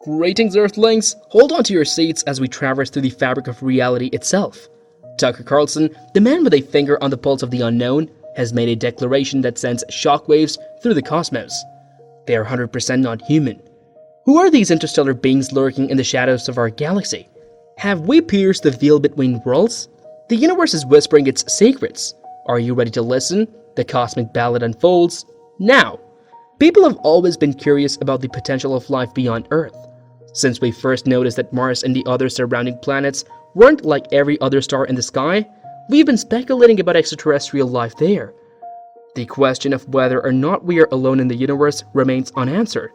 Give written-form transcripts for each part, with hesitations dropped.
Greetings, earthlings! Hold on to your seats as we traverse through the fabric of reality itself. Tucker Carlson, the man with a finger on the pulse of the unknown, has made a declaration that sends shockwaves through the cosmos. They are 100% not human. Who are these interstellar beings lurking in the shadows of our galaxy? Have we pierced the veil between worlds? The universe is whispering its secrets. Are you ready to listen? The cosmic ballad unfolds now. People have always been curious about the potential of life beyond Earth. Since we first noticed that Mars and the other surrounding planets weren't like every other star in the sky, we've been speculating about extraterrestrial life there. The question of whether or not we are alone in the universe remains unanswered,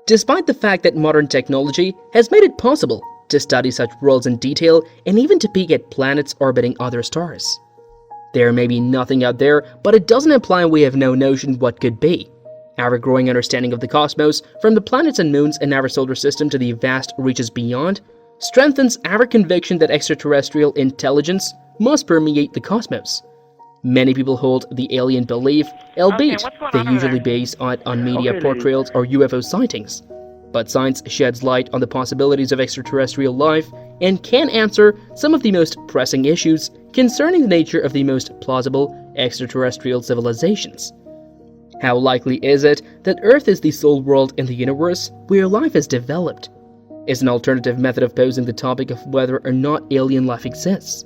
despite the fact that modern technology has made it possible to study such worlds in detail and even to peek at planets orbiting other stars. There may be nothing out there, but it doesn't imply we have no notion what could be. Our growing understanding of the cosmos, from the planets and moons in our solar system to the vast reaches beyond, strengthens our conviction that extraterrestrial intelligence must permeate the cosmos. Many people hold the alien belief, albeit they usually base it on media portrayals or UFO sightings. But science sheds light on the possibilities of extraterrestrial life and can answer some of the most pressing issues concerning the nature of the most plausible extraterrestrial civilizations. How likely is it that Earth is the sole world in the universe where life is developed? Is an alternative method of posing the topic of whether or not alien life exists.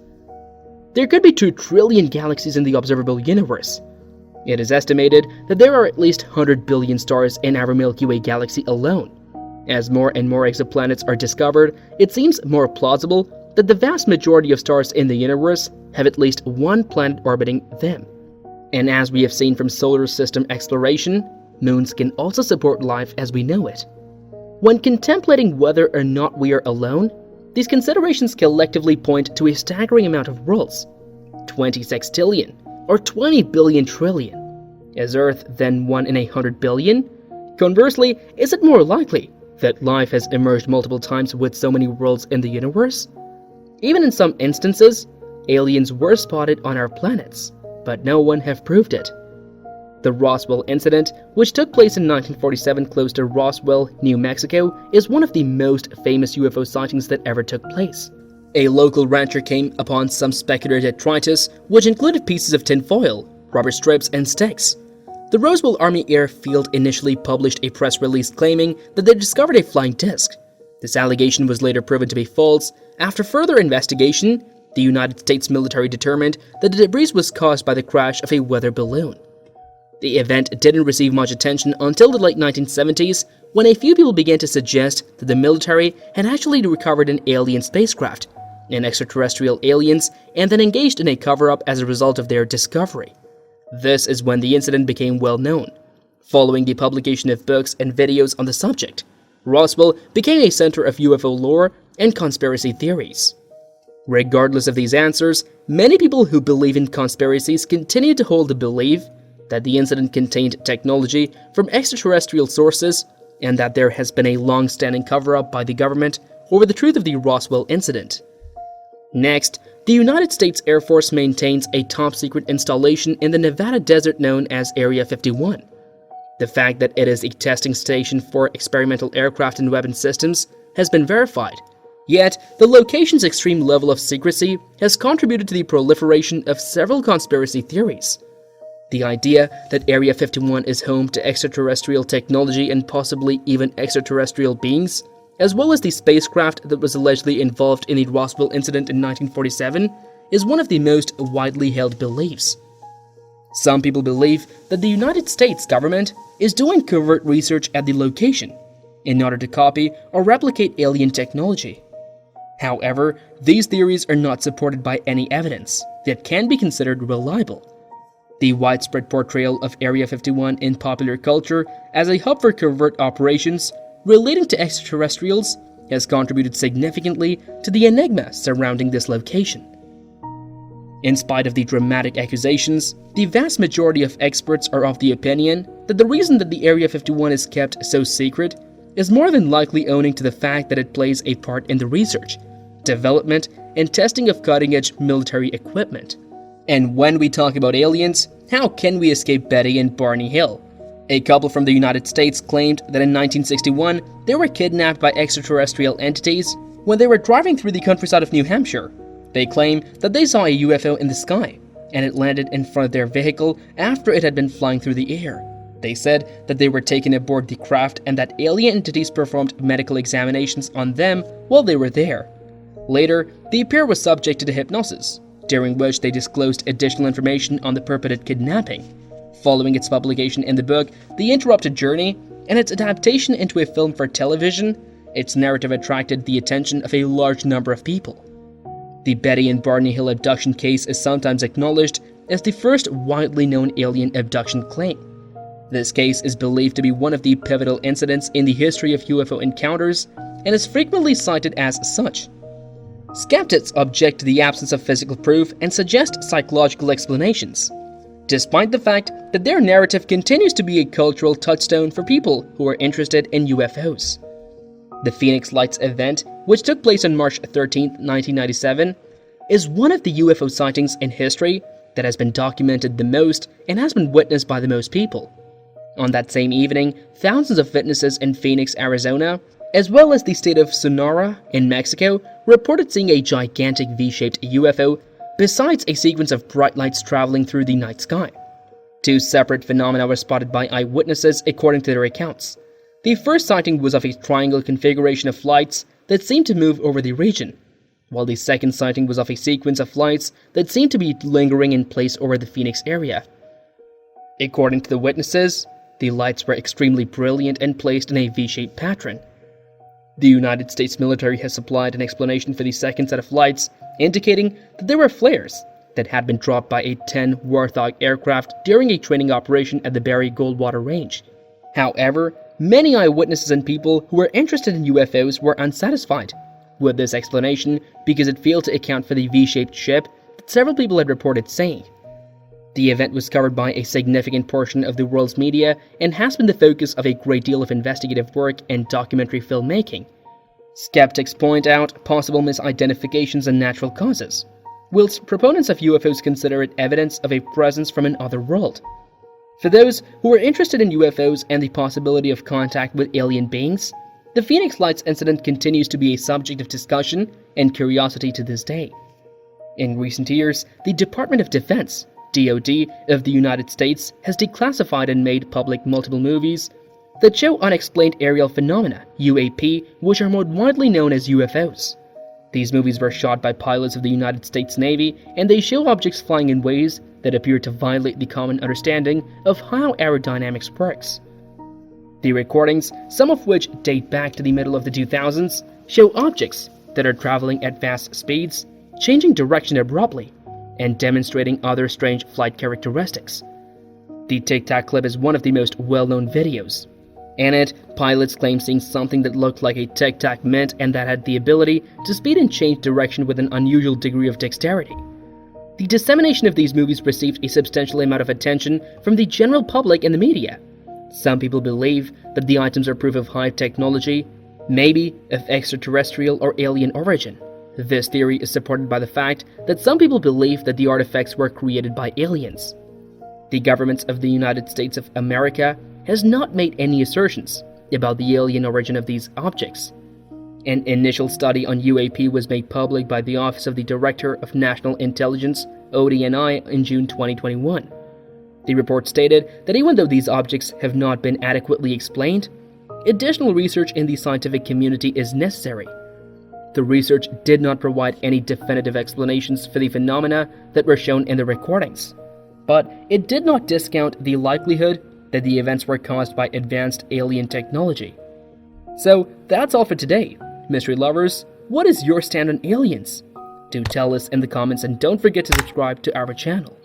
There could be 2 trillion galaxies in the observable universe. It is estimated that there are at least 100 billion stars in our Milky Way galaxy alone. As more and more exoplanets are discovered, it seems more plausible that the vast majority of stars in the universe have at least one planet orbiting them. And as we have seen from solar system exploration, moons can also support life as we know it. When contemplating whether or not we are alone, these considerations collectively point to a staggering amount of worlds. 20 sextillion, or 20 billion trillion. Is Earth then 1 in 100 billion? Conversely, is it more likely that life has emerged multiple times with so many worlds in the universe? Even in some instances, aliens were spotted on our planets, but no one have proved it. The Roswell incident, which took place in 1947 close to Roswell, New Mexico, is one of the most famous UFO sightings that ever took place. A local rancher came upon some speculative detritus, which included pieces of tinfoil, rubber strips, and sticks. The Roswell Army Airfield initially published a press release claiming that they discovered a flying disc. This allegation was later proven to be false. After further investigation, the United States military determined that the debris was caused by the crash of a weather balloon. The event didn't receive much attention until the late 1970s, when a few people began to suggest that the military had actually recovered an alien spacecraft and extraterrestrial aliens, and then engaged in a cover-up as a result of their discovery. This is when the incident became well known. Following the publication of books and videos on the subject, Roswell became a center of UFO lore and conspiracy theories. Regardless of these answers, many people who believe in conspiracies continue to hold the belief that the incident contained technology from extraterrestrial sources and that there has been a long-standing cover-up by the government over the truth of the Roswell incident. Next, the United States Air Force maintains a top-secret installation in the Nevada desert known as Area 51. The fact that it is a testing station for experimental aircraft and weapon systems has been verified. Yet, the location's extreme level of secrecy has contributed to the proliferation of several conspiracy theories. The idea that Area 51 is home to extraterrestrial technology and possibly even extraterrestrial beings, as well as the spacecraft that was allegedly involved in the Roswell incident in 1947, is one of the most widely held beliefs. Some people believe that the United States government is doing covert research at the location in order to copy or replicate alien technology. However, these theories are not supported by any evidence that can be considered reliable. The widespread portrayal of Area 51 in popular culture as a hub for covert operations relating to extraterrestrials has contributed significantly to the enigma surrounding this location. In spite of the dramatic accusations, the vast majority of experts are of the opinion that the reason that the Area 51 is kept so secret is more than likely owing to the fact that it plays a part in the research, development, and testing of cutting-edge military equipment. And when we talk about aliens, how can we escape Betty and Barney Hill? A couple from the United States claimed that in 1961 they were kidnapped by extraterrestrial entities when they were driving through the countryside of New Hampshire. They claim that they saw a UFO in the sky, and it landed in front of their vehicle after it had been flying through the air. They said that they were taken aboard the craft and that alien entities performed medical examinations on them while they were there. Later, the pair was subjected to hypnosis, during which they disclosed additional information on the purported kidnapping. Following its publication in the book The Interrupted Journey and its adaptation into a film for television, its narrative attracted the attention of a large number of people. The Betty and Barney Hill abduction case is sometimes acknowledged as the first widely known alien abduction claim. This case is believed to be one of the pivotal incidents in the history of UFO encounters and is frequently cited as such. Skeptics object to the absence of physical proof and suggest psychological explanations, despite the fact that their narrative continues to be a cultural touchstone for people who are interested in UFOs. The Phoenix Lights event, which took place on March 13, 1997, is one of the UFO sightings in history that has been documented the most and has been witnessed by the most people. On that same evening, thousands of witnesses in Phoenix, Arizona, as well as the state of Sonora in Mexico, reported seeing a gigantic V-shaped UFO besides a sequence of bright lights traveling through the night sky. Two separate phenomena were spotted by eyewitnesses according to their accounts. The first sighting was of a triangle configuration of lights that seemed to move over the region, while the second sighting was of a sequence of lights that seemed to be lingering in place over the Phoenix area. According to the witnesses, the lights were extremely brilliant and placed in a V-shaped pattern. The United States military has supplied an explanation for the second set of lights, indicating that there were flares that had been dropped by a 10 Warthog aircraft during a training operation at the Barry Goldwater Range. However, many eyewitnesses and people who were interested in UFOs were unsatisfied with this explanation because it failed to account for the V-shaped ship that several people had reported seeing. The event was covered by a significant portion of the world's media and has been the focus of a great deal of investigative work and documentary filmmaking. Skeptics point out possible misidentifications and natural causes, whilst proponents of UFOs consider it evidence of a presence from another world. For those who are interested in UFOs and the possibility of contact with alien beings, the Phoenix Lights incident continues to be a subject of discussion and curiosity to this day. In recent years, the Department of Defense (DoD) of the United States has declassified and made public multiple movies that show unexplained aerial phenomena, UAP, which are more widely known as UFOs. These movies were shot by pilots of the United States Navy, and they show objects flying in ways that appear to violate the common understanding of how aerodynamics works. The recordings, some of which date back to the middle of the 2000s, show objects that are traveling at fast speeds, changing direction abruptly, and demonstrating other strange flight characteristics. The Tic Tac clip is one of the most well-known videos. In it, pilots claim seeing something that looked like a Tic Tac mint and that had the ability to speed and change direction with an unusual degree of dexterity. The dissemination of these movies received a substantial amount of attention from the general public and the media. Some people believe that the items are proof of high technology, maybe of extraterrestrial or alien origin. This theory is supported by the fact that some people believe that the artifacts were created by aliens. The governments of the United States of America has not made any assertions about the alien origin of these objects. An initial study on UAP was made public by the Office of the Director of National Intelligence, ODNI, in June 2021. The report stated that even though these objects have not been adequately explained, additional research in the scientific community is necessary. The research did not provide any definitive explanations for the phenomena that were shown in the recordings, but it did not discount the likelihood that the events were caused by advanced alien technology. So that's all for today. Mystery lovers, what is your stand on aliens? Do tell us in the comments and don't forget to subscribe to our channel.